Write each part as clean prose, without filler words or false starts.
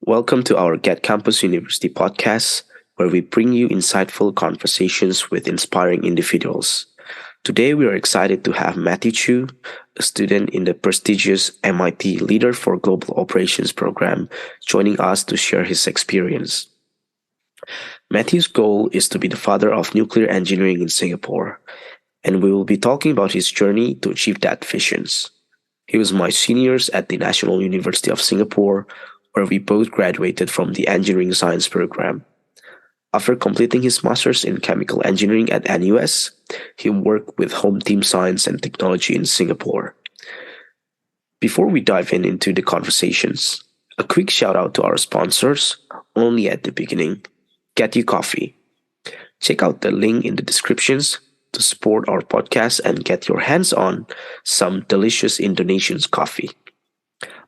Welcome to our GetKampus University podcast, where we bring you insightful conversations with inspiring individuals. Today, we are excited to have Matthew Chu, a student in the prestigious MIT Leader for Global Operations program, joining us to share his experience. Matthew's goal is to be the father of nuclear engineering in Singapore, and we will be talking about his journey to achieve that vision. He was my seniors at the National University of Singapore, where we both graduated from the engineering science program. After completing his master's in chemical engineering at NUS, he worked with Home Team Science and Technology in Singapore. Before we dive into the conversations, a quick shout out to our sponsors, only at the beginning, Get You Coffee. Check out the link in the descriptions to support our podcast and get your hands on some delicious Indonesian coffee.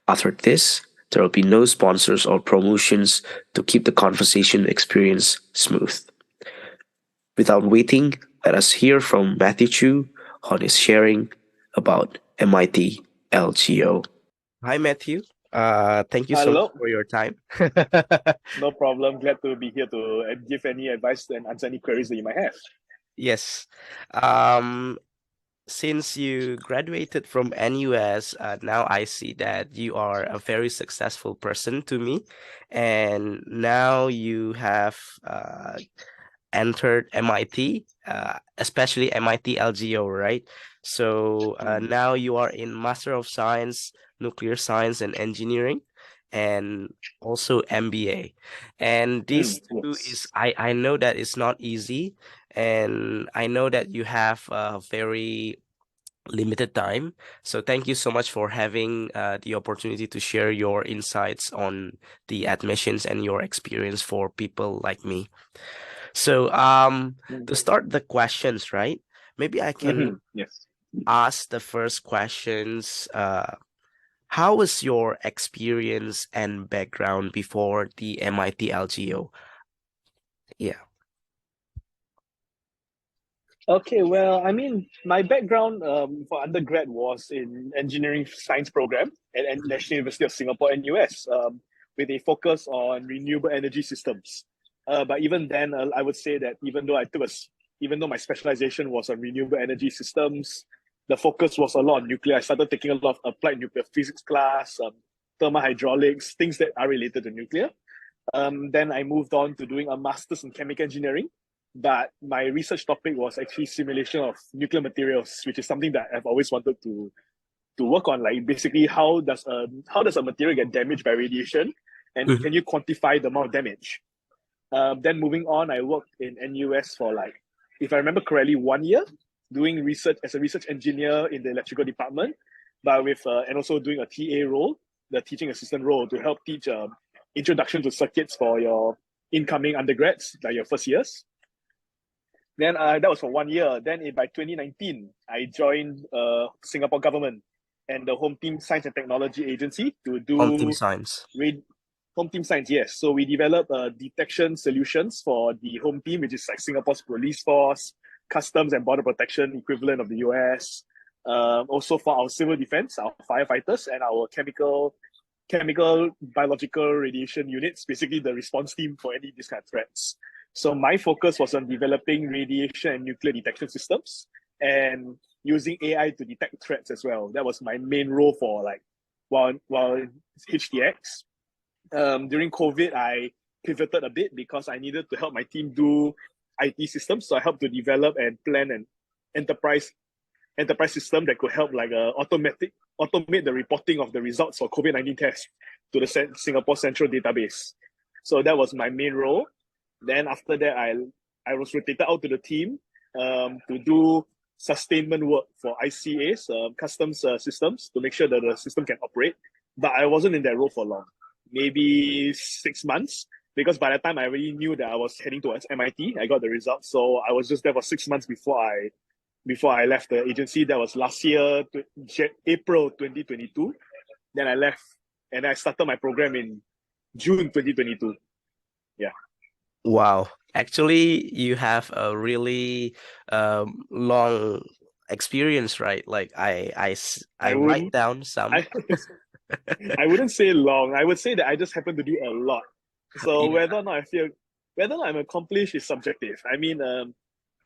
After this, there will be no sponsors or promotions to keep the conversation experience smooth. Without waiting, let us hear from Matthew Chu on his sharing about MIT LGO. Hi, Matthew. Thank you so much Hello, for your time. no problem. Glad to be here to give any advice and answer any queries that you might have. Yes. Since you graduated from NUS, now I see that you are a very successful person to me, and now you have entered MIT, especially MIT LGO, right? So now you are in Master of Science, Nuclear Science and Engineering, and also MBA. And this too is, Yes. I know that it's not easy, and I know that you have a very limited time. So thank you so much for having the opportunity to share your insights on the admissions and your experience for people like me. So to start the questions, right? Maybe I can Yes. ask the first questions. How was your experience and background before the MIT LGO? Yeah. Okay, well, I mean, my background for undergrad was in engineering science program at National University of Singapore, NUS, with a focus on renewable energy systems. But even then, I would say that even though my specialization was on renewable energy systems, the focus was a lot on nuclear. I started taking a lot of applied nuclear physics class, thermohydraulics, things that are related to nuclear. Then I moved on to doing a master's in chemical engineering, but my research topic was actually simulation of nuclear materials, which is something that I've always wanted to work on. Like basically, how does a material get damaged by radiation, and Mhm. can you quantify the amount of damage? Then moving on, I worked in NUS for like, if I remember correctly, 1 year doing research as a research engineer in the electrical department, but with and also doing a TA role, the teaching assistant role, to help teach introduction to circuits for your incoming undergrads, like your first years. Then that was for 1 year. Then by 2019, I joined Singapore government and the Home Team Science and Technology Agency to On team do science. Home Team Science. Yes, so we develop detection solutions for the Home Team, which is like Singapore's police force, customs and border protection equivalent of the US. Also for our civil defense, our firefighters, and our chemical, biological, radiation units, basically the response team for any of these kind of threats. So my focus was on developing radiation and nuclear detection systems and using AI to detect threats as well. That was my main role for like while HTX. During COVID, I pivoted a bit because I needed to help my team do IT systems. So I helped to develop and plan an enterprise system that could help like automate the reporting of the results for COVID-19 tests to the Singapore Central Database. So that was my main role. Then after that, I was rotated out to the team to do sustainment work for ICAs, customs systems, to make sure that the system can operate. But I wasn't in that role for long, maybe 6 months, because by the time I already knew that I was heading towards MIT, I got the results. So I was just there for 6 months before I left the agency. That was last year, April 2022. Then I left and I started my program in June 2022. Yeah. Wow. Actually, you have a really long experience, right? Like I I write wouldn't down some. I I wouldn't say long. I would say that I just happen to do a lot. So Yeah. whether or not I'm accomplished is subjective. I mean,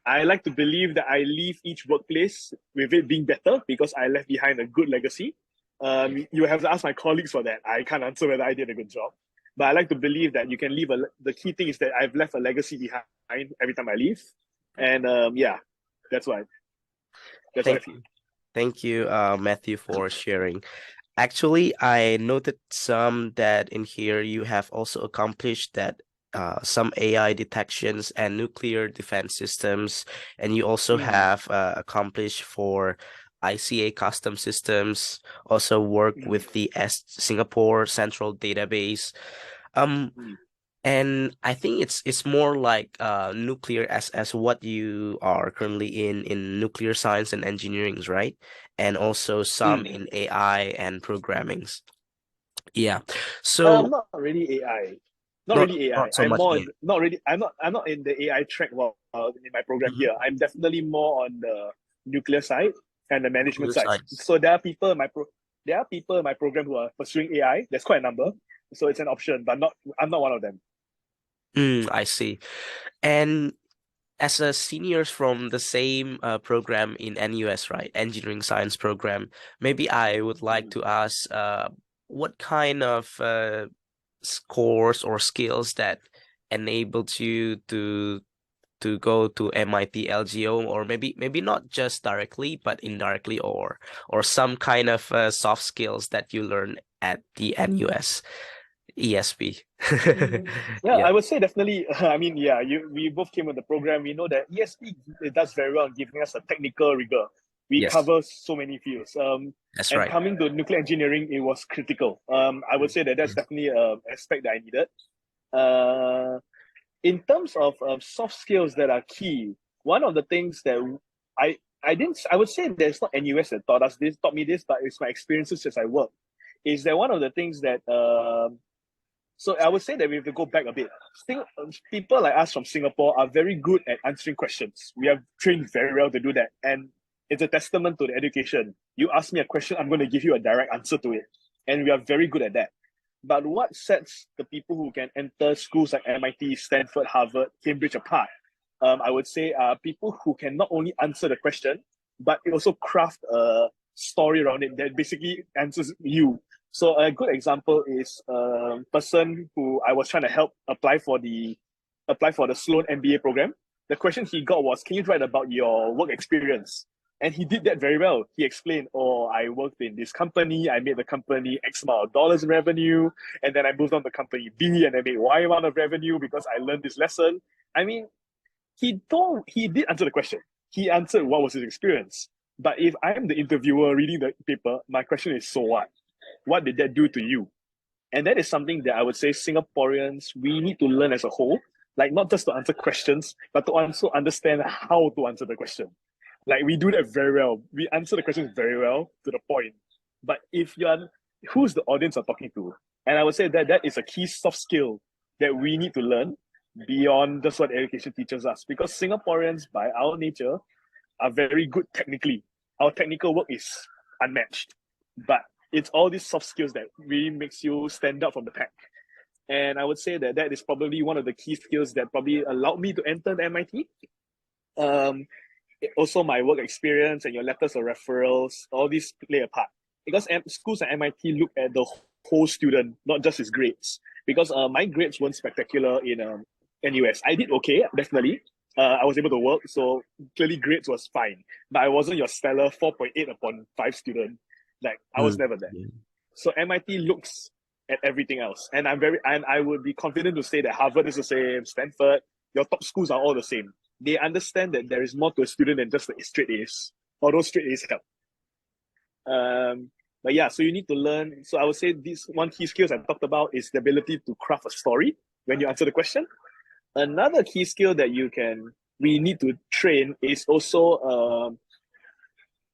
I like to believe that I leave each workplace with it being better because I left behind a good legacy. You have to ask my colleagues for that. I can't answer whether I did a good job, but I like to believe that you can leave the key thing is that I've left a legacy behind every time I leave, and yeah, that's why that's what I Thank feel. you. Thank you, Matthew, for sharing. Actually, I noted some that in here you have also accomplished that some AI detections and nuclear defense systems, and you also Mm, have accomplished for ICA custom systems, also work mm, with the Singapore Central Database. Um, mm, and I think it's more like nuclear as what you are currently in nuclear science and engineering, right? And also some mm. in AI and programmings. Yeah. So Not really AI. Not not really AI. not so I'm much more in. in, not really. I'm not in the AI track in my program Mhm. here. I'm definitely more on the nuclear side and the management Nuclear side. science. So there are people in my program who are pursuing AI. There's quite a number. So it's an option, but not I'm not one of them. I see. And as a seniors from the same program in NUS, right? Engineering science program, maybe I would like Mm. to ask what kind of scores or skills that enabled you to go to MIT LGO, or maybe not just directly but indirectly, or some kind of soft skills that you learn at the NUS ESP. Yeah, Yeah. I would say definitely. I mean, yeah, we both came with the program. We know that ESP it does very well in giving us a technical rigor. We Yes, cover so many fields. that's And right. coming to nuclear engineering, it was critical. I would say that that's definitely an aspect that I needed. Uh, in terms of soft skills that are key, one of the things that I didn't I would say that it's not NUS that taught me this, but it's my experiences as I work. Is that one of the things that so I would say that we have to go back a bit. People like us from Singapore are very good at answering questions. We are trained very well to do that. And it's a testament to the education. You ask me a question, I'm going to give you a direct answer to it. And we are very good at that. But what sets the people who can enter schools like MIT, Stanford, Harvard, Cambridge apart, I would say, are people who can not only answer the question, but also craft a story around it that basically answers you. So a good example is a person who I was trying to help apply for the Sloan MBA program. The question he got was, "Can you write about your work experience?" And he did that very well. He explained, "Oh, I worked in this company. I made the company X amount of dollars in revenue, and then I moved on to company B, and I made Y amount of revenue because I learned this lesson." I mean, he did answer the question. He answered what was his experience. But if I'm the interviewer reading the paper, my question is, so what? What did that do to you? And that is something that I would say Singaporeans, we need to learn as a whole, like not just to answer questions, but to also understand how to answer the question. Like we do that very well. We answer the questions very well to the point. But if you're who's the audience are talking to? And I would say that that is a key soft skill that we need to learn beyond just what education teaches us. Because Singaporeans, by our nature, are very good technically. Our technical work is unmatched. But it's all these soft skills that really makes you stand out from the pack. And I would say that that is probably one of the key skills that probably allowed me to enter the MIT. Um, Also, my work experience and your letters of referrals, all these play a part. Because schools at MIT look at the whole student, not just his grades. Because my grades weren't spectacular in NUS. I did okay, definitely. I was able to work, so clearly grades was fine. But I wasn't your stellar 4.8 upon 5 student. Like, I was Mm. never there. So MIT looks at everything else. And I would be confident to say that Harvard is the same, Stanford, your top schools are all the same. They understand that there is more to a student than just the straight A's, although straight A's help. But yeah, so you need to learn. So I would say this one key skills I talked about is the ability to craft a story when you answer the question. Another key skill that we need to train is also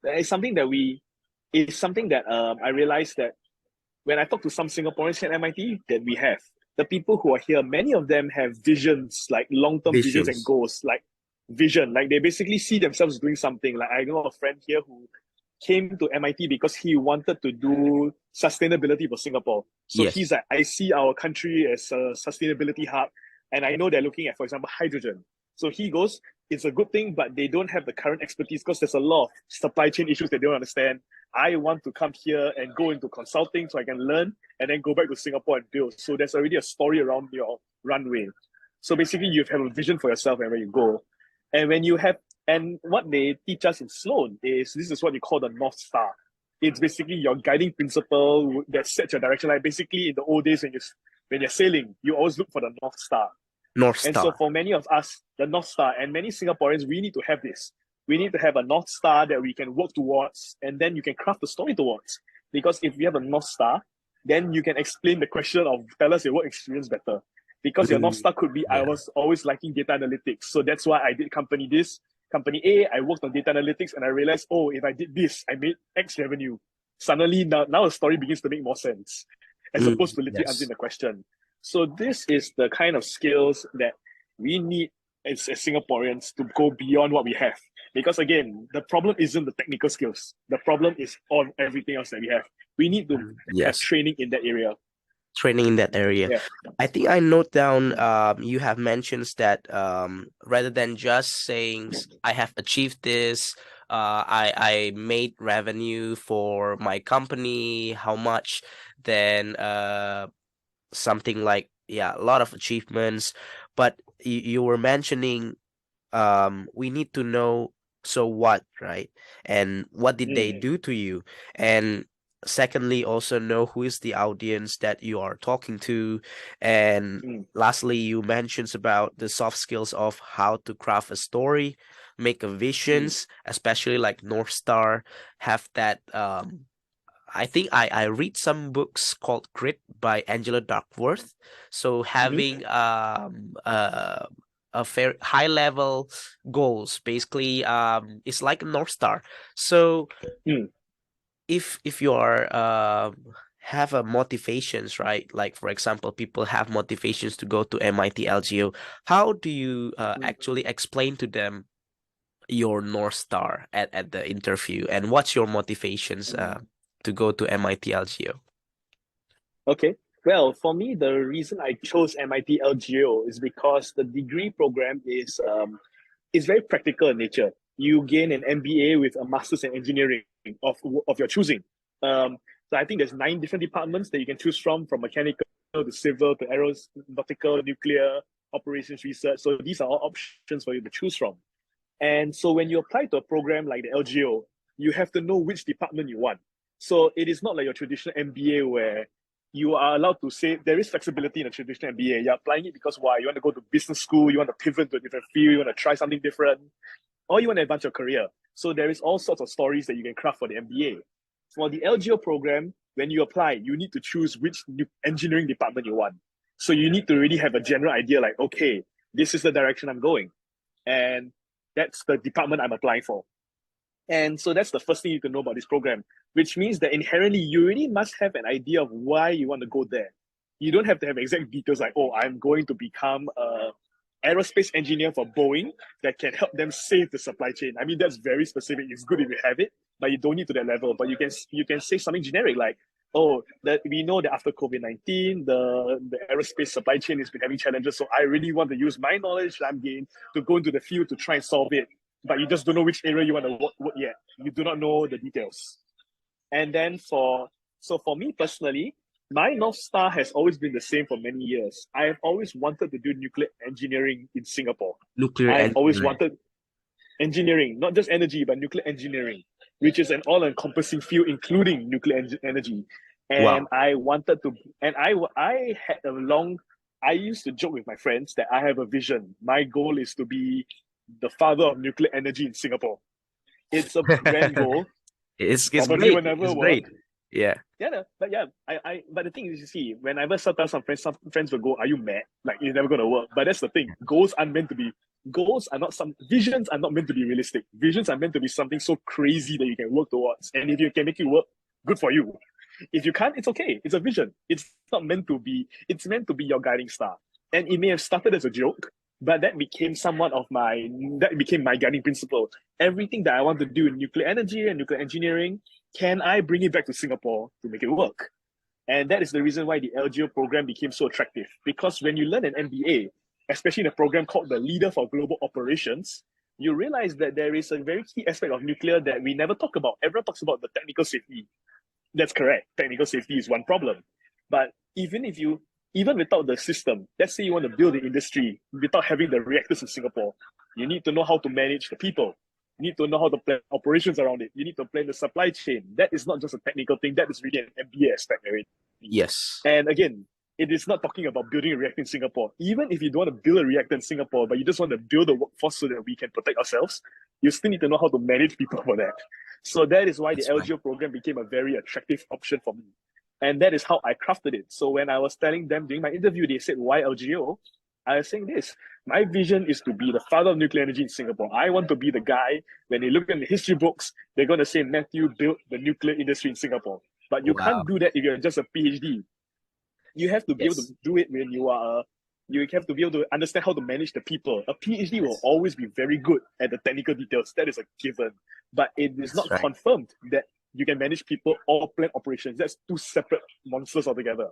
it's something that we is something that I realized that when I talk to some Singaporeans at MIT that we have, the people who are here, many of them have visions, like long-term visions and Visions. goals. Like vision. Like they basically see themselves doing something. Like I know a friend here who came to MIT because he wanted to do sustainability for Singapore. So he's Yes. like, I see our country as a sustainability hub, and I know they're looking at, for example, hydrogen. So he goes, it's a good thing, but they don't have the current expertise because there's a lot of supply chain issues they don't understand. I want to come here and go into consulting so I can learn and then go back to Singapore and build. So there's already a story around your runway. So basically, you have a vision for yourself and where you go. And when you have, and what they teach us in Sloan is this is what you call the North Star. It's basically your guiding principle that sets your direction. Like basically in the old days when you're sailing, you always look for the North Star. North And so Star. for many of us, the North Star and many Singaporeans, we need to have this. We need to have a North Star that we can work towards, and then you can craft the story towards. Because if you have a North Star, then you can explain the question of tell us your work experience better. Because your North Mm, Star could be, I yeah. was always liking data analytics. So that's why I did company this. Company A, I worked on data analytics and I realized, oh, if I did this, I made X revenue. Suddenly now the story begins to make more sense as opposed to literally answering Yes. the question. So this is the kind of skills that we need as Singaporeans to go beyond what we have. Because again, the problem isn't the technical skills. The problem is on everything else that we have. We need to have Yes. training in that area. Training in that area. Yeah. I think I note down you have mentioned that rather than just saying I have achieved this, I made revenue for my company, how much, then something like, yeah, a lot of achievements. But you were mentioning we need to know, so what, right? And what did they Mm, do to you? And secondly, also know who is the audience that you are talking to. And mm, lastly, you mentions about the soft skills of how to craft a story, make a mm, visions, especially like North Star, have that I think I read some books called Grit by Angela Duckworth. So mhm, having a fair high level goals basically is like a North Star. So mm, if you are have a motivations, right? Like for example, people have motivations to go to MIT LGO. How do you mm, actually explain to them your North Star at the interview, and what's your motivations mm. to go to MIT LGO? Okay. Well, for me, the reason I chose MIT LGO is because the degree program is very practical in nature. You gain an MBA with a master's in engineering of your choosing. So I think there's 9 different departments that you can choose from mechanical to civil to aeronautical, nuclear, operations research. So these are all options for you to choose from. And so when you apply to a program like the LGO, you have to know which department you want. So it is not like your traditional MBA where you are allowed to say there is flexibility in a traditional MBA. You're applying it because why? You want to go to business school, you want to pivot to a different field, you want to try something different, or you want to advance your career. So there is all sorts of stories that you can craft for the MBA. For the LGO program, when you apply, you need to choose which engineering department you want. So you need to really have a general idea like, okay, this is the direction I'm going. And that's the department I'm applying for. And so that's the first thing you can know about this program, which means that inherently you really must have an idea of why you want to go there. You don't have to have exact details like, oh, I'm going to become a aerospace engineer for Boeing that can help them save the supply chain. I mean, that's very specific. It's good if you have it, but you don't need to that level. But you can say something generic like, oh, that we know that after COVID-19, the aerospace supply chain has been having challenges. So I really want to use my knowledge that I'm gained to go into the field to try and solve it. But you just don't know which area you want to work yet. You do not know the details. And then for me personally, my North Star has always been the same for many years. I have always wanted to do nuclear engineering in Singapore. Nuclear I've always engineering. wanted engineering, not just energy, but nuclear engineering, which is an all-encompassing field, including nuclear energy. And Wow. I wanted to, and I had a long, I used to joke with my friends that I have a vision. My goal is to be the father of nuclear energy in Singapore. It's a grand goal. It's Probably great. will never It's work. great. Yeah. Yeah, no, but yeah, but the thing is, you see, whenever sometimes some friends will go, "Are you mad? Like it's never gonna work." But that's the thing. Goals are not some visions are not meant to be realistic. Visions are meant to be something so crazy that you can work towards. And if you can make it work, good for you. If you can't, it's okay. It's a vision. It's not meant to be. It's meant to be your guiding star. And it may have started as a joke, But that became my guiding principle. Everything that I want to do in nuclear energy and nuclear engineering, can I bring it back to Singapore to make it work? And that is the reason why the LGO program became so attractive. Because when you learn an MBA, especially in a program called the Leader for Global Operations, you realize that there is a very key aspect of nuclear that we never talk about. Everyone talks about the technical safety. That's correct. Technical safety is one problem. But even without the system, let's say you want to build the industry without having the reactors in Singapore, you need to know how to manage the people. You need to know how to plan operations around it. You need to plan the supply chain. That is not just a technical thing. That is really an MBA aspect already. Yes. And again, it is not talking about building a reactor in Singapore. Even if you don't want to build a reactor in Singapore, but you just want to build a workforce so that we can protect ourselves, you still need to know how to manage people for that. So that is why the LGO program became a very attractive option for me. And that is how I crafted it. So when I was telling them during my interview, they said, why LGO? I was saying this. My vision is to be the father of nuclear energy in Singapore. I want to be the guy, when they look in the history books, they're going to say Matthew built the nuclear industry in Singapore. But you can't do that if you're just a PhD. You have to be able to do it when you have to be able to understand how to manage the people. A PhD will always be very good at the technical details. That is a given. But it is not confirmed that you can manage people or plan operations. That's two separate monsters altogether.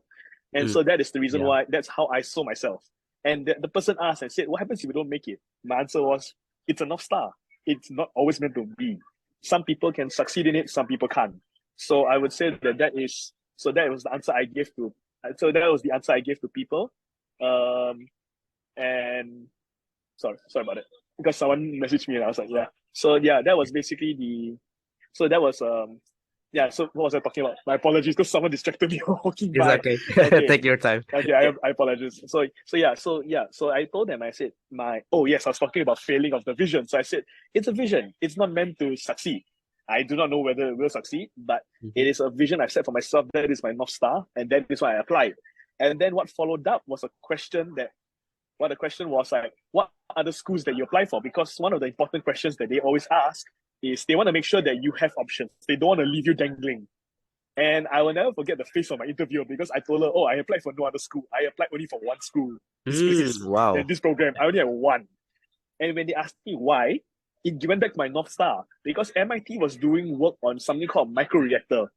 And so that is the reason why, that's how I saw myself. And the person asked and said, what happens if we don't make it? My answer was, it's a North Star. It's not always meant to be. Some people can succeed in it, some people can't. So I would say that was the answer I gave to, people. And sorry about it. Because someone messaged me and I was like, yeah. So yeah, that was basically so what was I talking about? My apologies, because someone distracted me while walking by. It's okay. Take your time. Okay, I apologize. So I told them, I said, I was talking about failing of the vision. So I said, it's a vision. It's not meant to succeed. I do not know whether it will succeed, but it is a vision I've set for myself. That is my North Star, and that is why I applied. And then what followed up was the question was like, what are the schools that you apply for? Because one of the important questions that they always ask is they want to make sure that you have options. They don't want to leave you dangling. And I will never forget the face of my interviewer, because I told her, I applied for no other school. I applied only for one school. This program, I only have one. And when they asked me why, it went back to my North Star, because MIT was doing work on something called microreactor,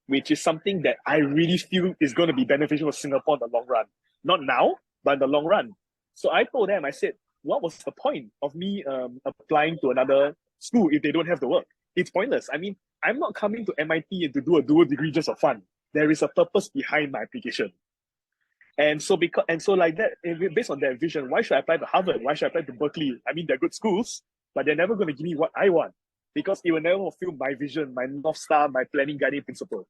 which is something that I really feel is going to be beneficial for Singapore in the long run. Not now, but in the long run. So I told them, I said, what was the point of me applying to another school if they don't have the work? It's pointless. I mean, I'm not coming to MIT and to do a dual degree just for fun. There is a purpose behind my application. And so like that, based on that vision, why should I apply to Harvard? Why should I apply to Berkeley? I mean, they're good schools, but they're never going to give me what I want, because it will never fulfill my vision, my North Star, my planning guiding principle.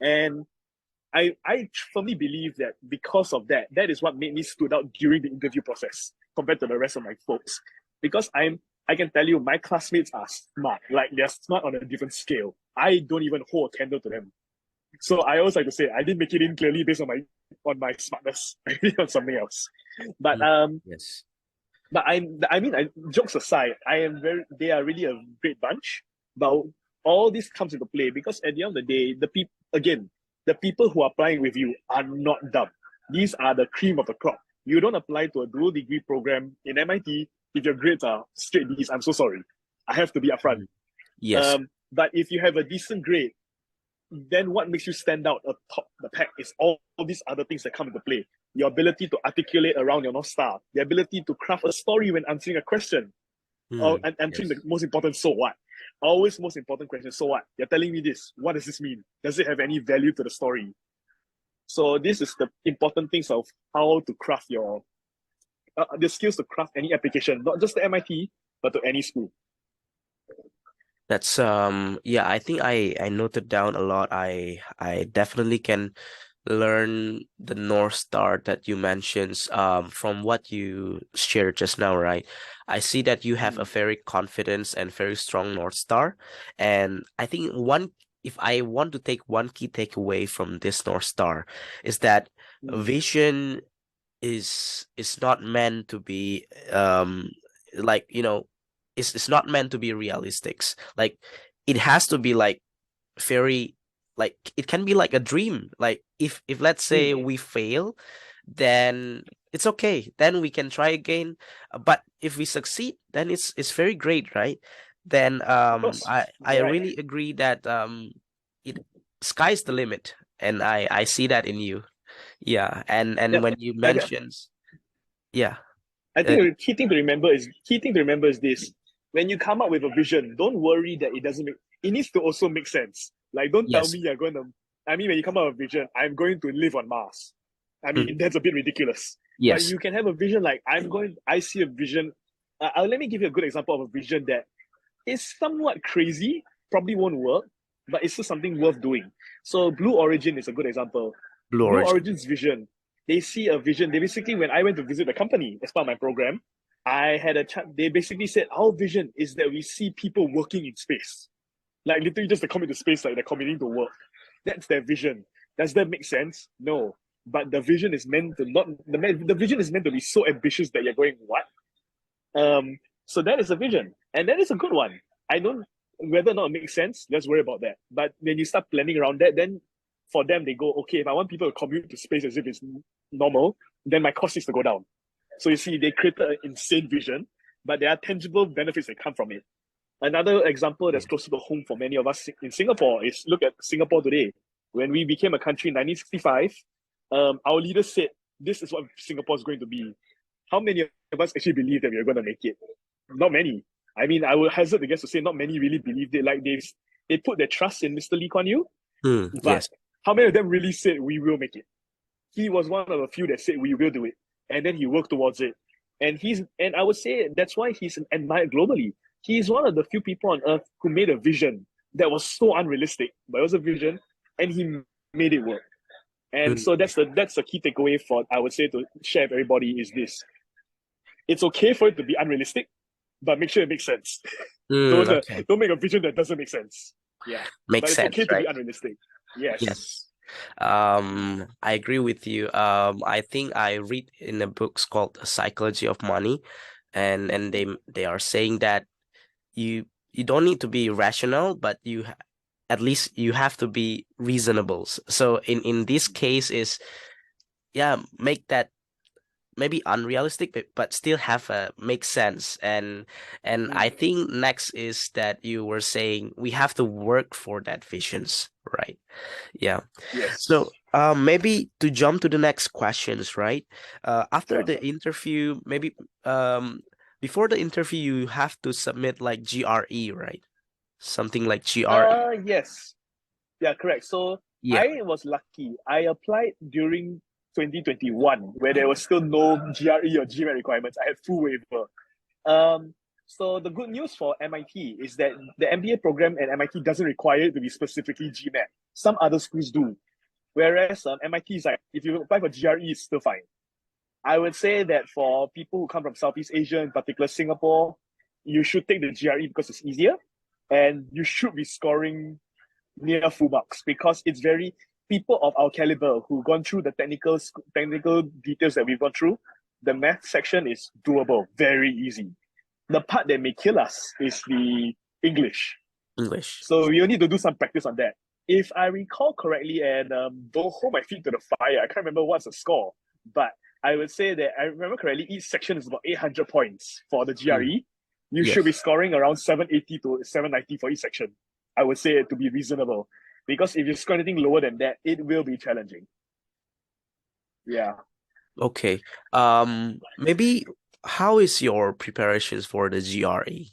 And I firmly believe that because of that, that is what made me stood out during the interview process compared to the rest of my folks. Because I can tell you, my classmates are smart. Like, they're smart on a different scale. I don't even hold a candle to them. So I always like to say, I didn't make it in clearly based on my smartness. I did on something else. But But jokes aside, they are really a great bunch. But all this comes into play because at the end of the day, the people who are applying with you are not dumb. These are the cream of the crop. You don't apply to a dual degree program in MIT if your grades are straight D's. I'm so sorry. I have to be upfront. Yes. But if you have a decent grade, then what makes you stand out atop the pack is all these other things that come into play. Your ability to articulate around your North Star, the ability to craft a story when answering a question, or answering the most important so what. Always most important question, so what? You're telling me this. What does this mean? Does it have any value to the story? So this is the important things of how to craft the skills to craft any application, not just to MIT, but to any school. That's I think I noted down a lot. I definitely can learn the North Star that you mentioned from what you shared just now, right? I see that you have a very confident and very strong North Star. And I think if I want to take one key takeaway from this North Star is that vision is not meant to be like, it's not meant to be realistic. Like, it has to be like very, like, it can be like a dream. Like, if let's say we fail, then it's okay. Then we can try again. But if we succeed, then it's very great, right? Then Of course, I you're right. really agree that it sky's the limit, and I see that in you. Yeah, and Yep. when you I, mentioned, yeah, I uh, think the key thing to remember is this: when you come up with a vision, don't worry that it doesn't make. It needs to also make sense. Like, don't tell yes, me you're going to. I mean, when you come up with a vision, I'm going to live on Mars. I mean, mhm, that's a bit ridiculous. But yes, you can have a vision like I'm going. I see a vision. Let me give you a good example of a vision that is somewhat crazy. Probably won't work, but it's still something worth doing. So Blue Origin is a good example. Blue Blue Origin. Origin's vision, they see a vision. They basically, when I went to visit the company as part of my program, I had a chat. They basically said our vision is that we see people working in space, like literally just to commit to space, like they're committing to work. That's their vision. Does that make sense? No. But the vision is meant to not the vision is meant to be so ambitious that you're going, what? So that is a vision, and that is a good one. I don't whether or not it makes sense. Let's worry about that. But when you start planning around that, then for them they go, okay, if I want people to commute to space as if it's normal, then my cost needs to go down. So you see, they created an insane vision, but there are tangible benefits that come from it. Another example that's closer to home for many of us in Singapore is look at Singapore today. When we became a country in 1965, our leaders said this is what Singapore is going to be. How many of us actually believe that we are going to make it? Not many. I mean, I would hazard to guess to say not many really believed it. Like they put their trust in Mr. Lee Kuan Yew, but Yes. how many of them really said we will make it? He was one of the few that said we will do it, and then he worked towards it. And I would say that's why he's admired globally. He's one of the few people on earth who made a vision that was so unrealistic, but it was a vision, and he made it work. And Mm, so that's the key takeaway for I would say to share with everybody is this: it's okay for it to be unrealistic, but make sure it makes sense. don't uh, okay. don't make a vision that doesn't make sense. Yeah, but Makes it's okay sense, to be right? unrealistic. Yes. Yes. I agree with you. I think I read in a books called Psychology of Money, and they are saying that you don't need to be rational, but at least you have to be reasonable. So in this case is, yeah, make that maybe unrealistic, but still have a make sense. And I Mm. think next is that you were saying we have to work for that visions, right? Yeah. So Yes. maybe to jump to the next questions, right? After Sure. the interview, maybe um before the interview you have to submit like GRE, right? Something like GRE. Yes. Yeah, correct. So Yeah. I was lucky. I applied during 2021, where there was still no GRE or GMAT requirements. I had full waiver. Um, so the good news for MIT is that the MBA program at MIT doesn't require it to be specifically GMAT. Some other schools do. Whereas MIT is like, if you apply for GRE, it's still fine. I would say that for people who come from Southeast Asia, in particular Singapore, you should take the GRE because it's easier, and you should be scoring near full marks because it's very people of our caliber who've gone through the technical details that we've gone through. The math section is doable, very easy. The part that may kill us is the English. English. So we will need to do some practice on that. If I recall correctly, and don't hold my feet to the fire, I can't remember what's the score, but I would say that I remember correctly, each section is about 800 points for the Mm, GRE. You should be yes. scoring around 780 to 790 for each section. I would say it to be reasonable. Because if you score anything lower than that, it will be challenging. Yeah. Okay. Maybe how is your preparations for the GRE?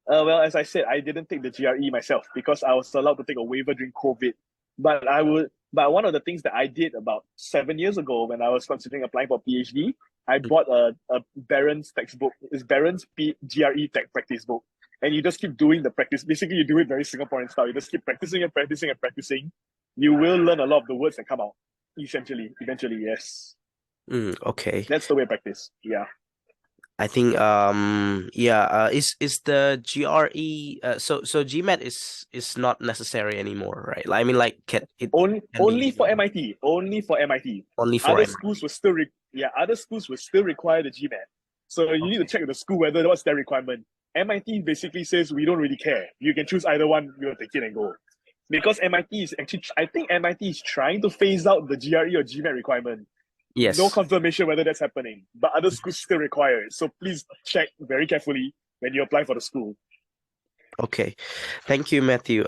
Well, as I said, I didn't take the GRE myself because I was allowed to take a waiver during COVID. But one of the things that I did about 7 years ago when I was considering applying for PhD, I bought a Barron's textbook. It's Barron's GRE tech practice book. And you just keep doing the practice. Basically, you do it very Singaporean style. You just keep practicing and practicing and practicing. You will learn a lot of the words that come out. Essentially, eventually, yes. Okay. That's the way I practice. Yeah. I think yeah, is the GRE so GMAT is not necessary anymore, right? Like, I mean, like, Only can be only for used MIT. Only for MIT. only for Other MIT. schools will still other schools will still require the GMAT. So you need to Okay. check with the school whether what's their requirement. MIT basically says we don't really care. You can choose either one, we'll take it and go. because MIT is actually, I think MIT is trying to phase out the GRE or GMAT requirement. No Yes. confirmation whether that's happening, but other schools still require it. So please check very carefully when you apply for the school. Okay. Thank you, Matthew.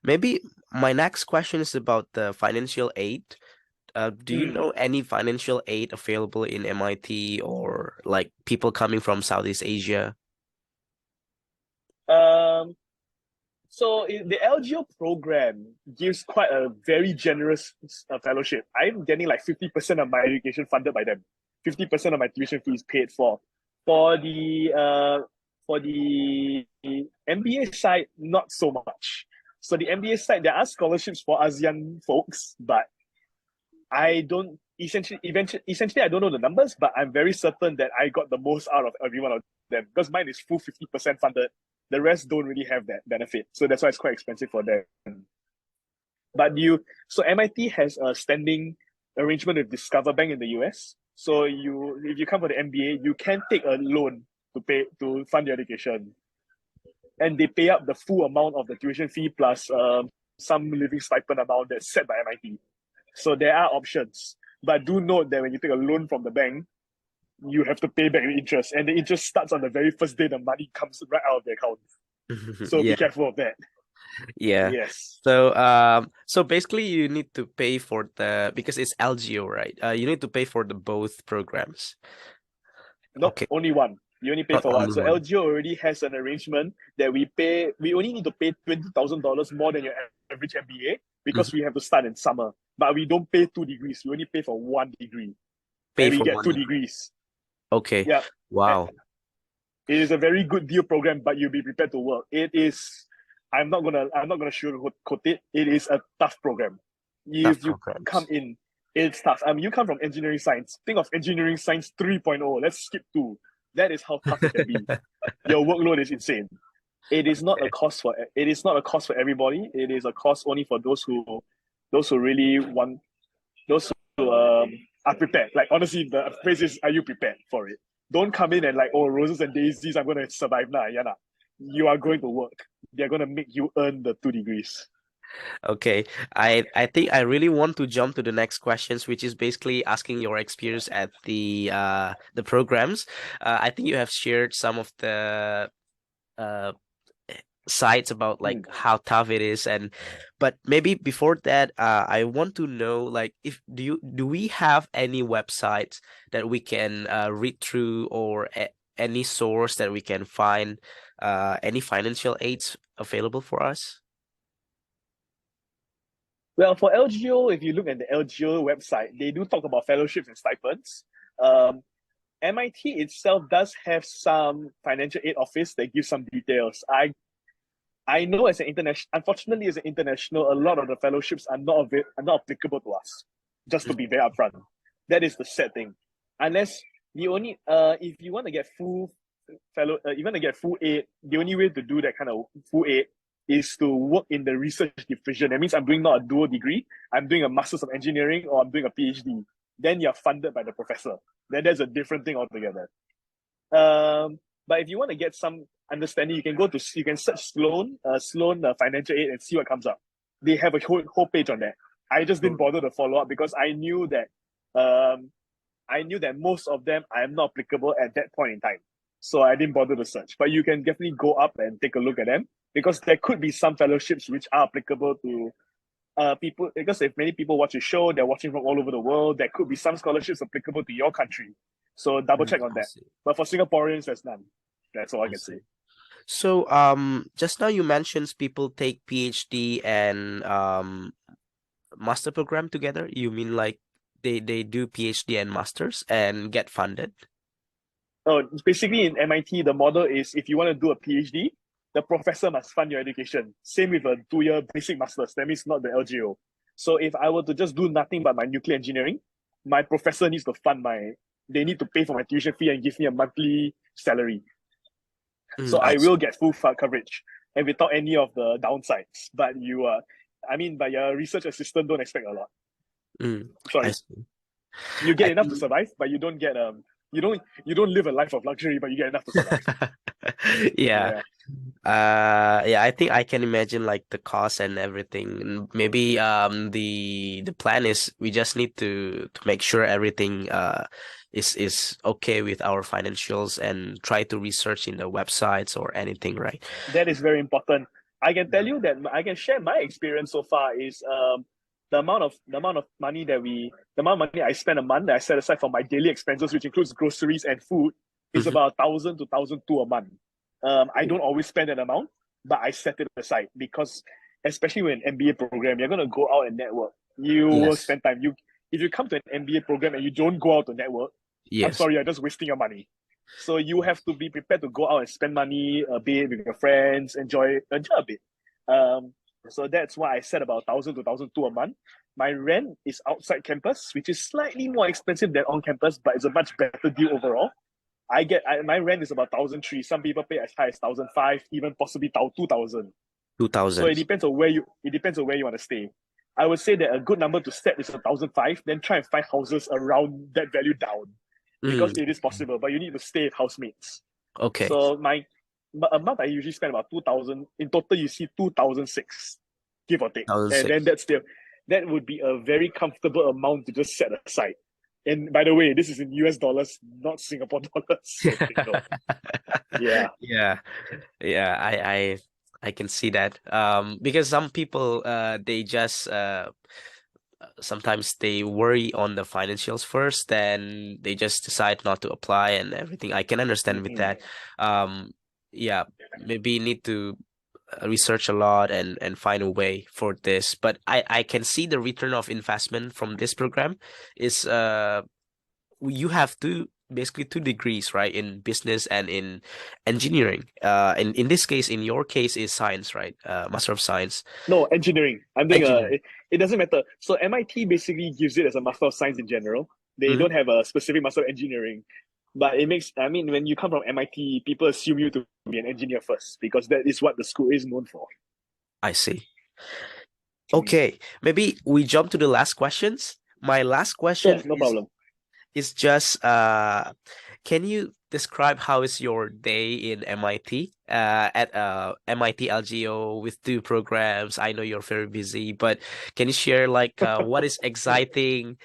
Maybe my next question is about the financial aid. Do you Mm. know any financial aid available in MIT or like people coming from Southeast Asia? Um, so the LGO program gives quite a very generous fellowship. I'm getting like 50% of my education funded by them. 50% of my tuition fees paid for. For the MBA side, not so much. So the MBA side, there are scholarships for ASEAN folks, but I don't essentially I don't know the numbers, but I'm very certain that I got the most out of every one of them because mine is full 50% funded. The rest don't really have that benefit. So that's why it's quite expensive for them. But so MIT has a standing arrangement with Discover Bank in the US. So if you come for the MBA, you can take a loan to fund your education. And they pay up the full amount of the tuition fee plus some living stipend amount that's set by MIT. So there are options. But do note that when you take a loan from the bank, you have to pay back the interest. And the interest starts on the very first day the money comes right out of the account. So be Yeah, careful of that. yeah. Yes. So basically you need to pay for because it's LGO, right? You need to pay for the both programs. Nope, Okay, only one. You only pay not for one. only So one. LGO already has an arrangement that we only need to pay $20,000 more than your average MBA because Mhm. we have to start in summer. But we don't pay 2 degrees. We only pay for 1 degree. Pay And we for get one two degree. degrees. Okay. Yeah. Wow. It is a very good deal program, but you'll be prepared to work. I'm not gonna sugarcoat it. It is a tough program. Tough If you come programs. in, it's tough. You come from engineering science. Think of engineering science 3.0. Let's skip two. That is how tough it can be. Your workload is insane. Okay. It is not a cost for everybody. It is a cost only for those who really want those who are prepared. Like honestly, the phrase is, are you prepared for it? Don't come in and like, oh, roses and daisies, I'm gonna survive now. Yeah, nah. You are going to work. They're gonna make you earn the 2 degrees. Okay. I think I really want to jump to the next questions, which is basically asking your experience at the programs. I think you have shared some of the uh sites about like Mm. how tough it is, but maybe before that, I want to know like if do we have any websites that we can read through or any source that we can find any financial aids available for us? Well, for LGO, if you look at the LGO website, they do talk about fellowships and stipends. Um, MIT itself does have some financial aid office that gives some details. I know as an international, unfortunately, as an international, a lot of the fellowships are not applicable to us. Just to be very upfront, that is the sad thing. Unless the only if you want to get you want to get full aid, the only way to do that kind of full aid is to work in the research division. That means I'm doing not a dual degree, I'm doing a master's of engineering or I'm doing a PhD. Then you're funded by the professor. Then there's a different thing altogether. But if you want to get some understanding, you can search Sloan financial aid and see what comes up. They have a whole page on that. I just didn't bother to follow up because I knew that most of them I am not applicable at that point in time. So I didn't bother to search. But you can definitely go up and take a look at them because there could be some fellowships which are applicable to people, because if many people watch a show, they're watching from all over the world. There could be some scholarships applicable to your country. So double check on I that. see. But for Singaporeans, there's none. That's all I I can say. see. So, just now you mentioned people take PhD and master program together. You mean like they do PhD and masters and get funded? Oh, basically in MIT, the model is if you want to do a PhD, the professor must fund your education. Same with a 2 year basic master's. That means not the LGO. So if I were to just do nothing but my nuclear engineering, my professor needs to they need to pay for my tuition fee and give me a monthly salary. So I I will see. get full coverage and without any of the downsides. But your research assistant don't expect a lot. Mm, I Sorry, see. you get I enough to think survive, but you don't get you don't live a life of luxury, but you get enough to survive. Yeah. Yeah. Yeah, I think I can imagine like the cost and everything. And maybe the plan is we just need to make sure everything is okay with our financials and try to research in the websites or anything, right? That is very important. I can tell you that I can share my experience so far is the amount of money I spend a month that I set aside for my daily expenses, which includes groceries and food, is Mhm. about 1,000 to 1,200 a month. I don't always spend that amount, but I set it aside because, especially with an MBA program, you're gonna go out and network. You will Yes. spend time. If you come to an MBA program and you don't go out to network, I'm Yes. sorry, you're just wasting your money. So you have to be prepared to go out and spend money a bit with your friends, enjoy a bit. Um, so that's why I said about 1,000 to 1,200 a month. My rent is outside campus, which is slightly more expensive than on campus, but it's a much better deal overall. My rent is about 1,300. Some people pay as high as 1,500, even possibly 2,000. So 2000. it depends on where you want to stay. I would say that a good number to set is 1,500. Then try and find houses around that value down, because Mm, it is possible, but you need to stay with housemates. okay. So a month I usually spend about 2,000. In total, you see 2,006, give or take, and then 2006. that would be a very comfortable amount to just set aside. And by the way, this is in US dollars, not Singapore dollars. So take note. Yeah. Yeah. Yeah, I can see that. Because some people they just sometimes they worry on the financials first, then they just decide not to apply and everything. I can understand with Mm-mm. that. Um, yeah, maybe need to research a lot and find a way for this. But I can see the return of investment from this program is you have basically 2 degrees, right, in business and in engineering. And in this case, in your case, is science, right? Master of Science, No, engineering. I'm doing engineering. it doesn't matter. So MIT basically gives it as a Master of Science in general. They Hmm. don't have a specific Master of Engineering. But I mean, when you come from MIT, people assume you to be an engineer first because that is what the school is known for. I see. Mm. Okay, maybe we jump to the last questions. My last Sure, question no problem. is just can you describe how is your day in MIT at MIT LGO with 2 programs? I know you're very busy, but can you share like what is exciting,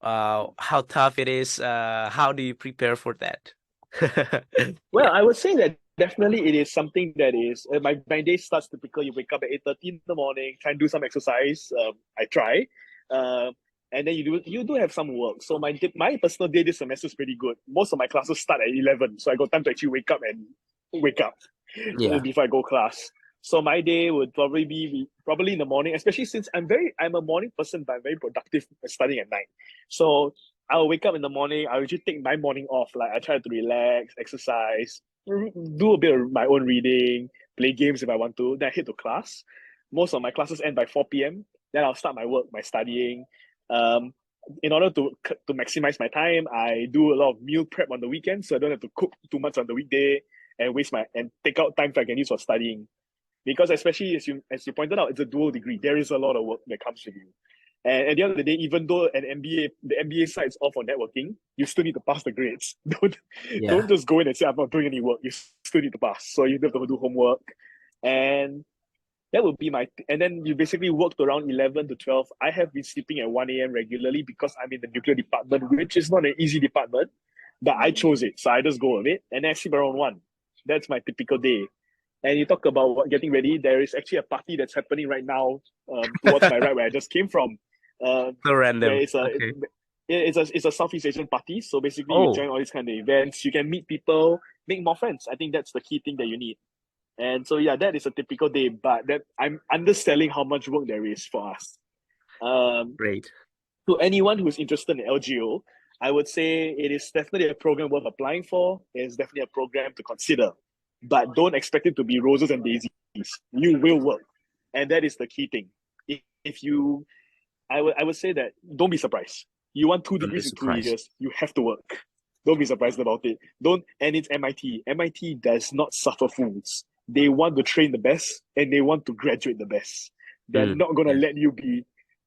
how tough it is, how do you prepare for that? Well, Yeah. I would say that definitely it is something that is my day starts typically. You wake up at 8:30 in the morning, try and do some exercise. I try, um, and then you do have some work. So my personal day this semester is pretty good. Most of my classes start at 11, so I got time to actually wake up Yeah. before I go class. So my day would probably in the morning, especially since I'm a morning person, but I'm very productive studying at night. So I'll wake up in the morning. I usually take my morning off. Like I try to relax, exercise, do a bit of my own reading, play games if I want to. Then I head to class. Most of my classes end by 4 p.m. Then I'll start my work, my studying. Um, in order to maximize my time, I do a lot of meal prep on the weekend, so I don't have to cook too much on the weekday and take out time that I can use for studying. Because especially as you pointed out, it's a dual degree. There is a lot of work that comes with you. And at the end of the day, even though the MBA side is all for networking, you still need to pass the grades. Don't Yeah. just go in and say I'm not doing any work. You still need to pass. So you have to do homework, and that would be and then you basically worked around 11 to 12. I have been sleeping at 1 a.m. regularly because I'm in the nuclear department, which is not an easy department, but I chose it. So I just go with it. And then I sleep around 1. That's my typical day. And you talk about getting ready. There is actually a party that's happening right now towards my right where I just came from. Uh, So where random. Okay. it's a Southeast Asian party. So basically, you Oh, join all these kind of events. You can meet people, make more friends. I think that's the key thing that you need. And so yeah, that is a typical day. But that I'm underselling how much work there is for us. Um, great. to anyone who's interested in LGO, I would say it is definitely a program worth applying for. It's definitely a program to consider, but don't expect it to be roses and daisies. You will work, and that is the key thing. If you, I would say that don't be surprised. You want two Don't be degrees in two surprised. years, you have to work. Don't be surprised about it. Don't, and it's MIT. MIT does not suffer fools. They want to train the best and they want to graduate the best. They're Mm, not gonna yeah. let you be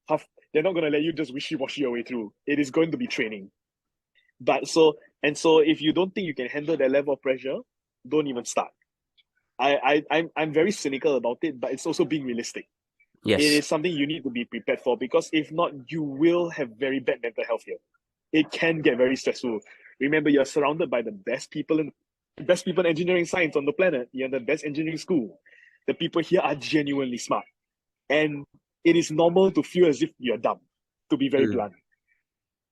half. They're not gonna let you just wishy washy your way through. It is going to be training. But so if you don't think you can handle that level of pressure, don't even start. I'm very cynical about it, but it's also being realistic. It Yes. is something you need to be prepared for, because if not, you will have very bad mental health here. It can get very stressful. Remember, you're surrounded by the best people in engineering science on the planet. You're in the best engineering school. The people here are genuinely smart. And it is normal to feel as if you're dumb, to be very Mm. blunt.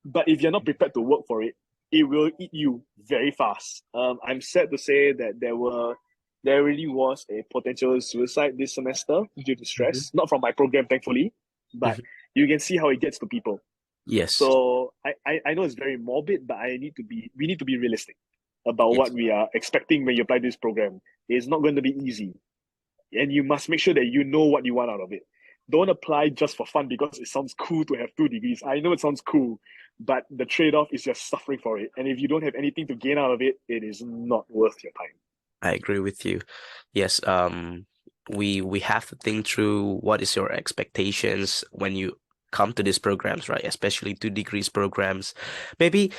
But if you're not prepared to work for it, it will eat you very fast. I'm sad to say that there really was a potential suicide this semester due to Mhm. stress. Not from my program, thankfully, but Mhm. you can see how it gets to people. Yes. So I know it's very morbid, but we need to be realistic about what Yes. we are expecting when you apply this program. It's not going to be easy, and you must make sure that you know what you want out of it. Don't apply just for fun because it sounds cool to have 2 degrees. I know it sounds cool, but the trade-off is just suffering for it. And if you don't have anything to gain out of it, it is not worth your time. I agree with you. Yes, we have to think through what is your expectations when you come to these programs, right? Especially 2 degrees programs. Maybe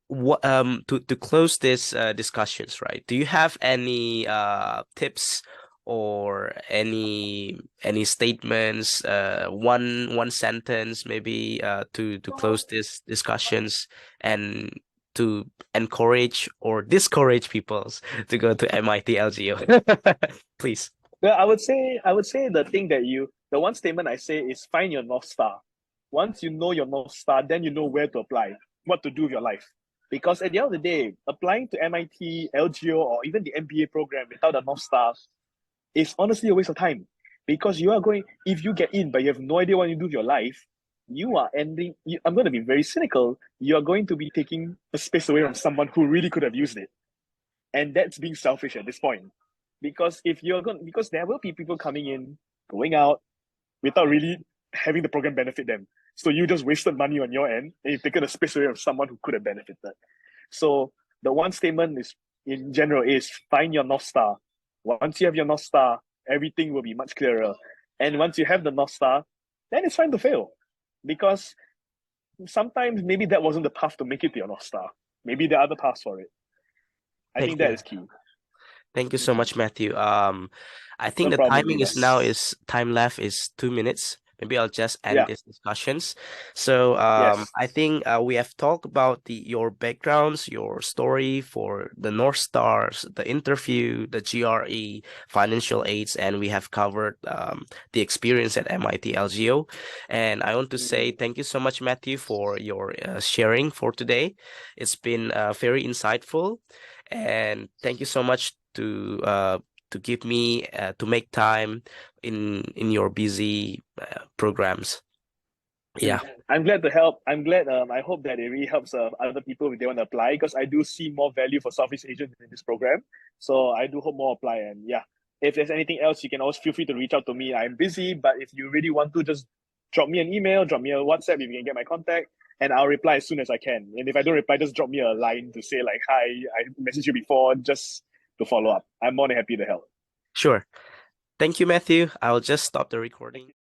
what to close this discussions, right? Do you have any tips or any statements, one sentence maybe to close these discussions and to encourage or discourage people to go to MIT LGO? Please. Well, I would say the one statement I say is find your North Star. Once you know your North Star, then you know where to apply, what to do with your life. Because at the end of the day, applying to MIT, LGO, or even the MBA program without a North Star is honestly a waste of time. Because if you get in, but you have no idea what you do with your life, I'm going to be very cynical. You are going to be taking a space away from someone who really could have used it. And that's being selfish at this point. Because there will be people coming in, going out without really having the program benefit them. So you just wasted money on your end and you've taken a space away from someone who could have benefited. So the one statement is in general is find your North Star. Once you have your North Star, everything will be much clearer. And once you have the North Star, then it's fine to fail. Because sometimes maybe that wasn't the path to make it to your North Star. Maybe there are other paths for it. I Thank think that you. is key. Thank you so Mhm. much, Matthew. I think No the problem, timing is now Venus. is time left is 2 minutes. Maybe I'll just end Yeah, this discussions. So yes. I think we have talked about your backgrounds, your story for the North Stars, the interview, the GRE, financial aids, and we have covered the experience at MIT LGO. And I want to say Mhm. thank you so much, Matthew, for your sharing for today. It's been very insightful. And thank you so much to give me to make time in your busy programs. Yeah, I'm glad to help. I'm glad. I hope that it really helps other people if they want to apply, because I do see more value for Southeast Asians in this program. So I do hope more apply. And yeah, if there's anything else, you can always feel free to reach out to me. I'm busy, but if you really want to, just drop me an email, drop me a WhatsApp if you can get my contact, and I'll reply as soon as I can. And if I don't reply, just drop me a line to say like, "Hi, I messaged you before," just to follow up. I'm more than happy to help. sure. Thank you, Matthew. I'll just stop the recording.